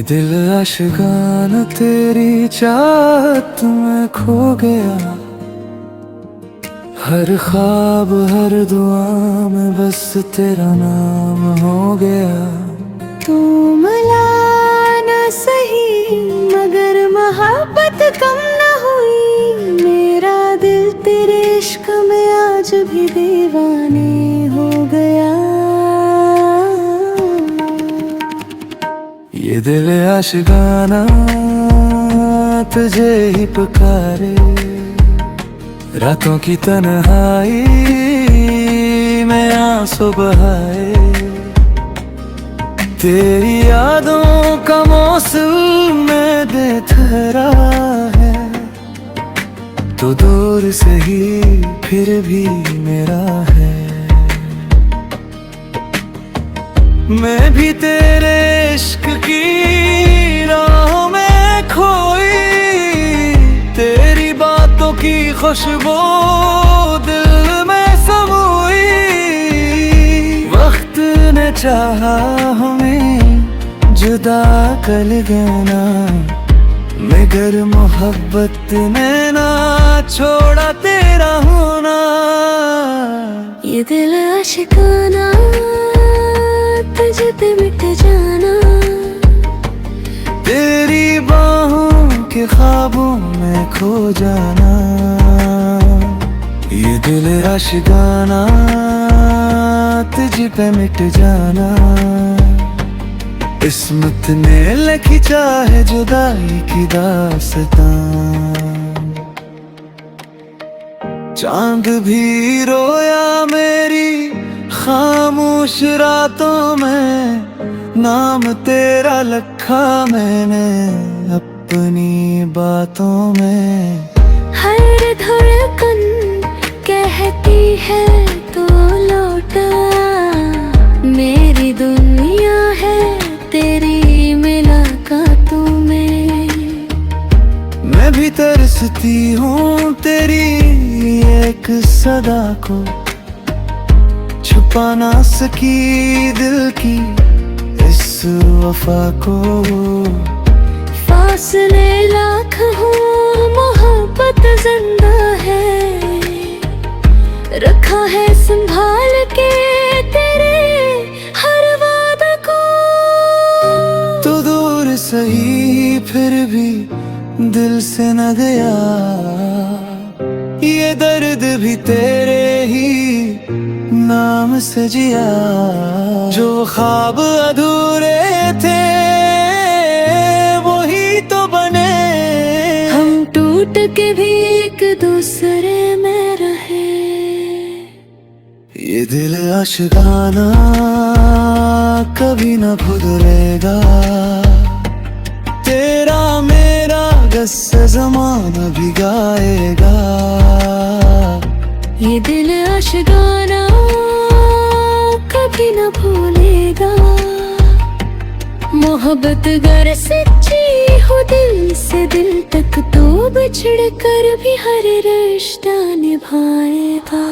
दिल आशिकाना तेरी चाहत में खो गया। हर ख्वाब हर दुआ में बस तेरा नाम हो गया। तू मिला सही मगर मोहब्बत कम न हुई। मेरा दिल तेरे इश्क में आज भी दीवाने हो गया। ये दिल आशिकाना तुझे ही पुकारे। रातों की तन्हाई में आंसू बहाए। तेरी यादों का मौसम में दे ठहरा है। तो दूर से ही फिर भी मेरा है। मैं भी तेरे इश्क की राहों में खोई। तेरी बातों की खुशबू दिल में समोई। वक्त ने चाहा हमें जुदा कर देना, मगर मोहब्बत ने ना छोड़ा तेरा होना। ये दिल आशिकाना तुझ पे मिट जाना। तेरी बाहों के ख्वाबों में खो जाना। ये दिल आशिकाना तुझ पे मिट जाना। किस्मत ने लिखी चाहे जुदाई की दास्तां। चांद भी रोया मेरी खामोश रातों में। नाम तेरा लिखा मैंने अपनी बातों में। हर धड़कन कहती है तो लौटा। मेरी दुनिया है तेरी मुलाकातों में। मैं भी तरसती हूँ तेरी एक सदा को। छुपा ना सकी दिल की इस वफा को। फासले लाख हो मोहब्बत जिंदा है। रखा है संभाल के तेरे हर वादा को। तो दूर सही फिर भी दिल से न गया। ये दर्द भी तेरे ही नाम से जिया। जो ख्वाब अधूरे थे वही तो बने। हम टूट के भी एक दूसरे में रहे। ये दिल आशिकाना कभी न भूलेगा। तेरा मेरा गस्से ज़माना भी गाएगा। ये दिल आशिकाना कभी न भूलेगा। मोहब्बत गर सच्ची हो दिल से दिल तक तो बिछड़ कर भी हर रिश्ता निभाएगा।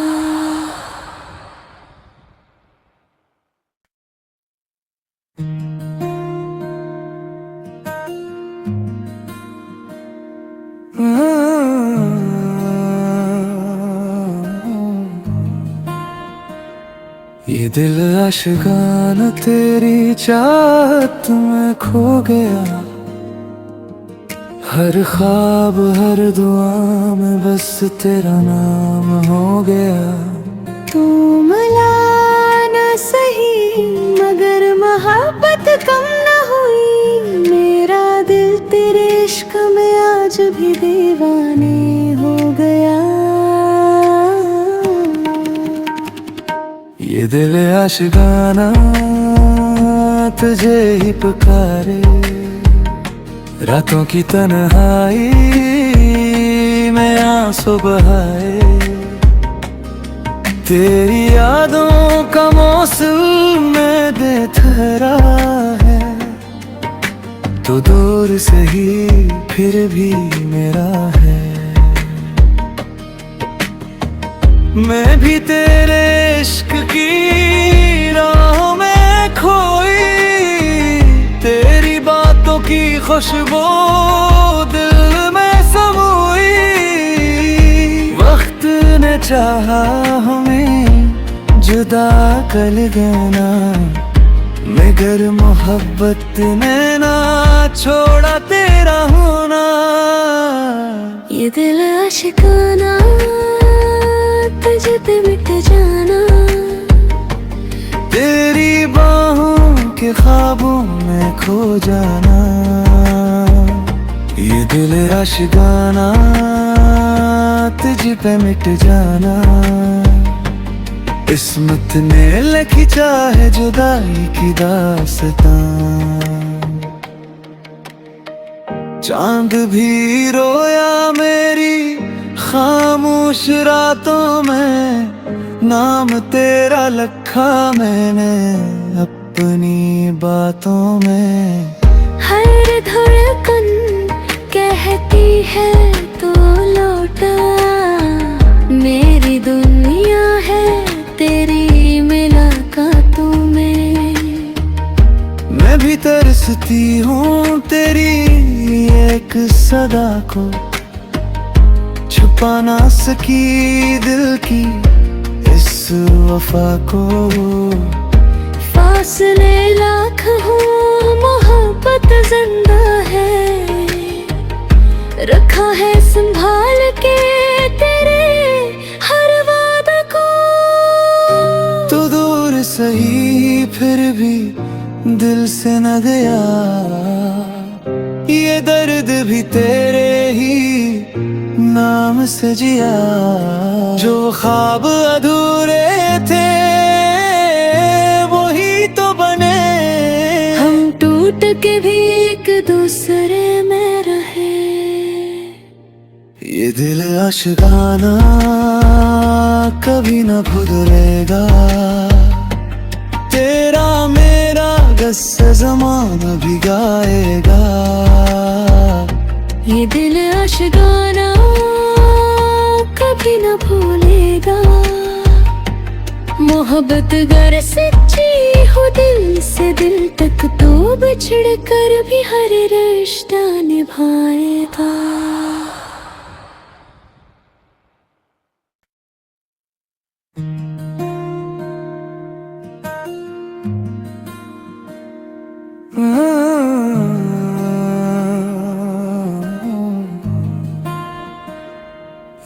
ये दिल आशिकाना तेरी चाहत में खो गया। हर ख्वाब हर दुआ में बस तेरा नाम हो गया। तू मिला सही मगर मोहब्बत कम न हुई। मेरा दिल तेरे इश्क में आज भी दीवाने हो गया। ये दिल आशिकाना तुझे ही पुकारे। रातों की तन्हाई में आंसू बहाए। तेरी यादों का मौसम में दे ठहरा है। तो दूर से ही फिर भी मेरा है। मैं भी तेरे इश्क की राहों में खोई। तेरी बातों की खुशबू दिल में समोई। वक्त ने चाहा हमें जुदा कर देना, मगर मोहब्बत ने ना छोड़ा तेरा होना। ये दिल आशिकाना तुझ पे मिट जाना, तेरी बाहों के ख्वाबों में खो जाना। ये दिल आशिकाना तुझ पे मिट जाना। किस्मत ने लिखी चाहे जुदाई की दास्तां। चांद भी रोया मेरी खामोश रातों में, नाम तेरा लिखा मैंने अपनी बातों में। हर धड़कन कहती है तो लौटा, मेरी दुनिया है तेरी मुलाकातों में। मैं भी तरसती हूँ तेरी एक सदा को, छुपा ना सकी दिल की इस वफा को। फासले लाख हो मोहब्बत जिंदा है, रखा है संभाल के तेरे हर वादा को। तो दूर सही फिर भी दिल से न गया, ये दर्द भी तेरे ही नाम से जिया। जो ख्वाब अधूरे थे वही तो बने, हम टूट के भी एक दूसरे में रहे। ये दिल आशिकाना कभी न भूलेगा, तेरा मेरा गस्से ज़माना भी गाएगा। ये दिल आशिकाना कभी न भूलेगा, मोहब्बत गर सच्ची हो दिल से दिल तक, तो बिछड़ कर भी हर रिश्ता निभाएगा।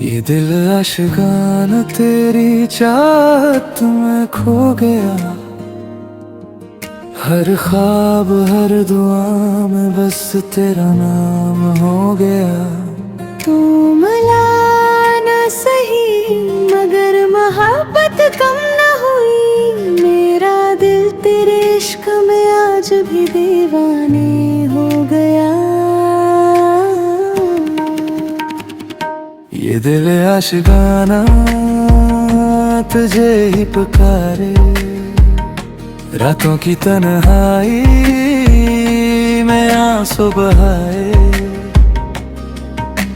ये दिल आशिकाना तेरी चाहत में खो गया, हर ख्वाब हर दुआ में बस तेरा नाम हो गया। तू मिला न सही मगर मोहब्बत कम न हुई, मेरा दिल तेरे इश्क में आज भी दीवाने हो गया। ये दिल आशिकाना तुझे ही पुकारे, रातों की तन्हाई में आंसू बहाए।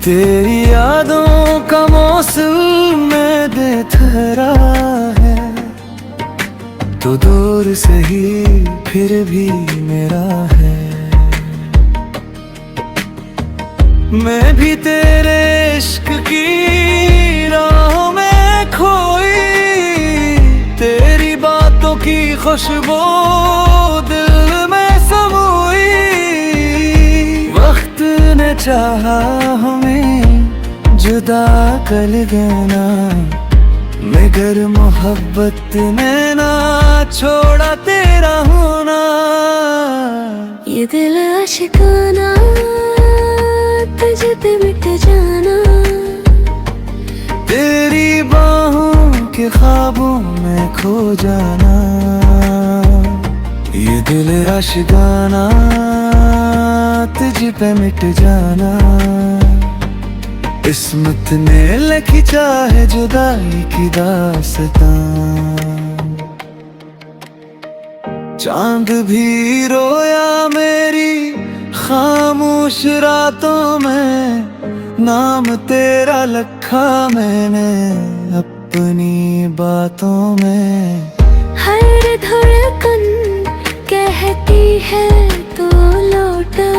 तेरी यादों का मौसम में दे ठहरा है, तो दूर से ही फिर भी मेरा है। मैं भी तेरे इश्क की राहों में खोई, तेरी बातों की खुशबू दिल में समोई। वक्त ने चाहा हमें जुदा कर देना, मगर मोहब्बत ने ना छोड़ा तेरा होना। ये दिल आशिकाना तुझ पे मिट जाना, तेरी बाहों के ख्वाबों में खो जाना। ये दिल आशिकाना तुझ पे मिट जाना। किस्मत ने लिखी चाहे जुदाई की दास्तां। चांद भी रोया मेरी खामोश रातों में, नाम तेरा लिखा मैंने अपनी बातों में। हर धड़कन कहती है तो लौटा,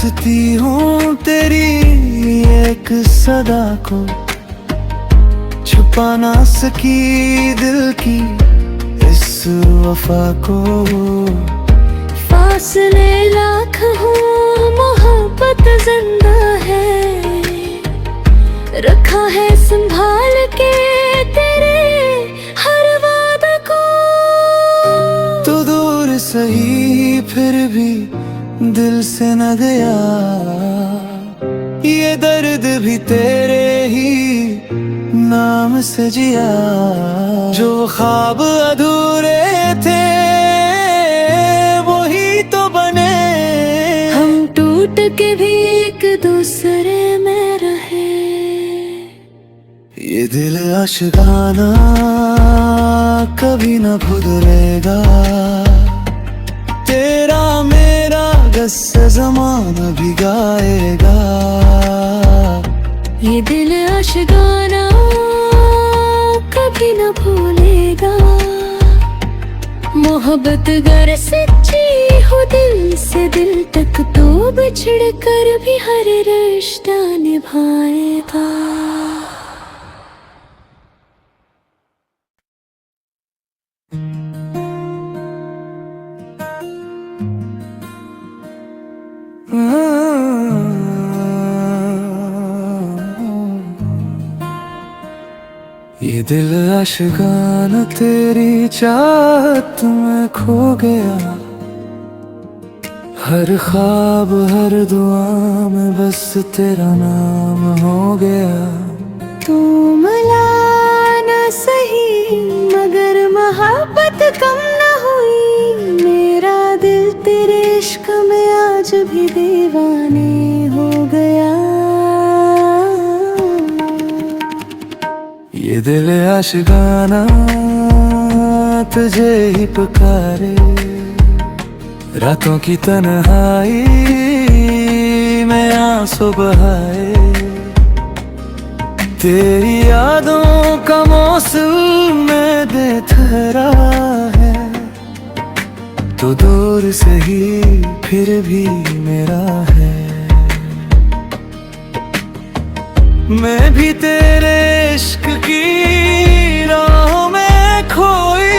तरसती हूँ तेरी एक सदा को, छुपा ना सकी दिल की इस वफा को। फासले लाख हो मोहब्बत जिंदा है, रखा है संभाल के तेरे हर वादा को। तू दूर सही फिर भी दिल से न गया, ये दर्द भी तेरे ही नाम से जिया। जो ख्वाब अधूरे थे वही तो बने, हम टूट के भी एक दूसरे में रहे। ये दिल आशिकाना कभी न भुलेगा, तेरा मेरा गस्से ज़माना भी गाएगा। ये दिल आशिकाना कभी न भूलेगा, मोहब्बत गर सच्ची हो दिल से दिल तक तो बिछड़ कर भी हर रिश्ता निभाएगा। ये दिल आशिकाना तेरी चाहत में खो गया, हर ख्वाब हर दुआ में बस तेरा नाम हो गया। तू मिला ना सही मगर मोहब्बत कम न हुई, मेरा दिल तेरे इश्क में आज भी दीवाने हो गया। ये दिल आशिकाना तुझे ही पुकारे, रातों की तन्हाई में आंसू बहाए। तेरी यादों का मौसम में बेथरा है, तो दूर से ही फिर भी मेरा है। मैं भी तेरे इश्क की राहों में खोई,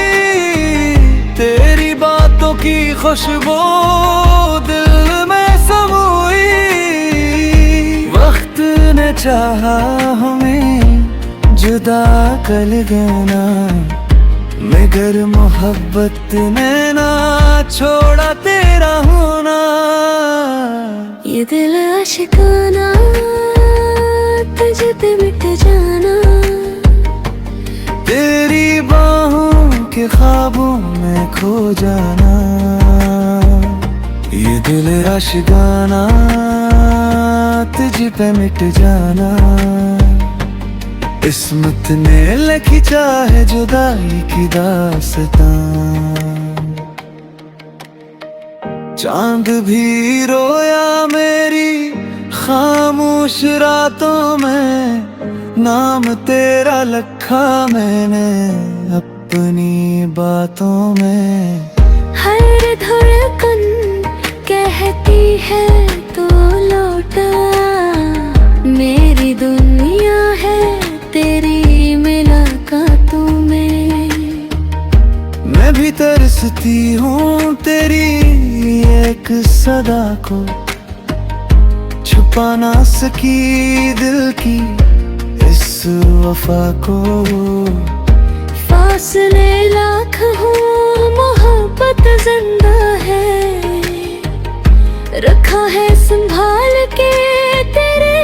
तेरी बातों की खुशबू दिल में समोई। वक्त ने चाहा हमें जुदा कर देना, मगर मोहब्बत ने ना छोड़ा तेरा होना। ये दिल आशिकाना तुझ पे मिट जाना, तेरी बाहों के ख्वाबों में खो जाना। ये दिल आशिकाना तुझ पे मिट जाना, किस्मत ने लिखी चाहे जुदाई की दास्तां। चांद भी रोया मेरी खामोश रातों में, नाम तेरा लिखा मैंने अपनी बातों में। हर धड़कन कहती है तो लौटा, मेरी दुनिया है तेरी मुलाकातों में। मैं भी तरसती हूँ तेरी एक सदा को, छुपा ना सकी दिल की इस वफा को। फासले लाख हो मोहब्बत जिंदा है, रखा है संभाल के तेरे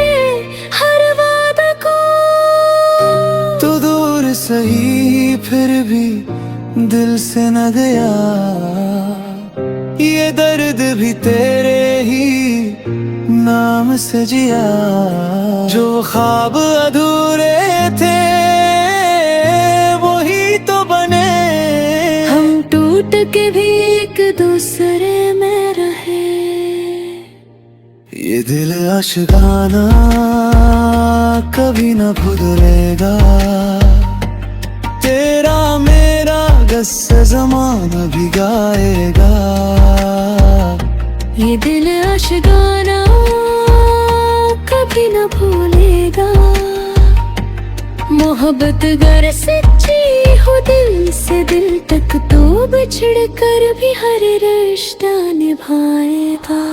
हर वादा को। तू दूर सही फिर भी दिल से न गया, ये दर्द भी तेरे ही नाम से जिया। जो ख्वाब अधूरे थे वही तो बने, हम टूट के भी एक दूसरे में रहे। ये दिल आशिकाना कभी न भुलेगा, तेरा मेरा गस्से ज़माना भी गाएगा। ये दिल आशिकाना कभी न भूलेगा। मोहब्बत गर सच्ची हो दिल से दिल तक, तो बिछड़ कर भी हर रिश्ता निभाएगा।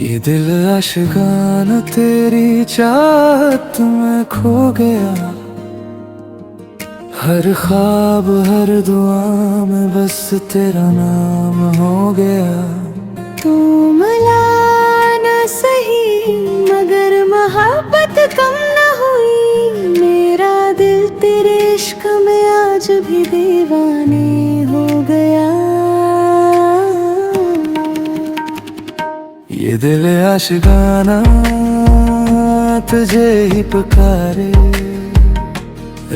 ये दिल आशिकाना तेरी चाहत में खो गया। हर ख्वाब हर दुआ में बस तेरा नाम हो गया। तू मिला न सही मगर मोहब्बत कम न हुई। मेरा दिल तेरे इश्क में आज भी दीवाने हो गया। ये दिल आशिकाना तुझे ही पुकारे।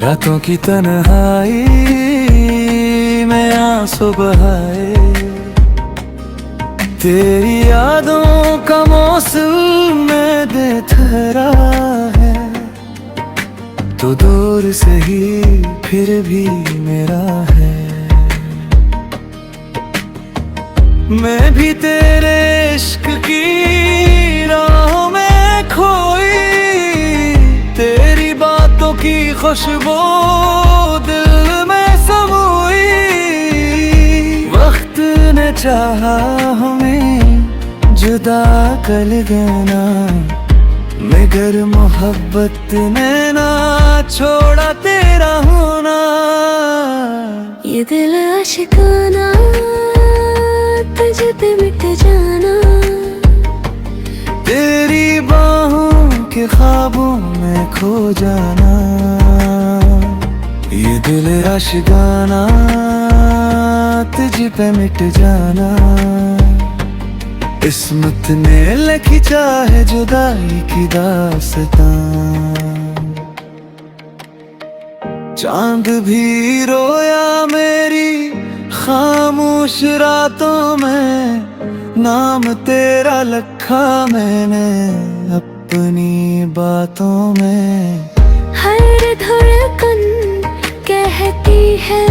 रातों की तन्हाई में आंसू बहाए। तेरी यादों का मौसम में बेथरा है। तो दूर से ही फिर भी मेरा है। मैं भी तेरे इश्क की राहों में खोई। तेरी बातों की खुशबू दिल में समोई। वक्त ने चाहा हमें जुदा कर देना, मगर मोहब्बत ने ना छोड़ा तेरा होना। ये दिल आशिकाना तुझ पे मिट जाना। तेरी बाहों के ख्वाबों में खो जाना। ये दिल आशिकाना तुझ पे मिट जाना। किस्मत ने लिखी चाहे जुदाई की दास्तां। चांद भी रोया मेरी खामोश रातों में। नाम तेरा लिखा मैंने अपनी बातों में। हर धड़कन कहती है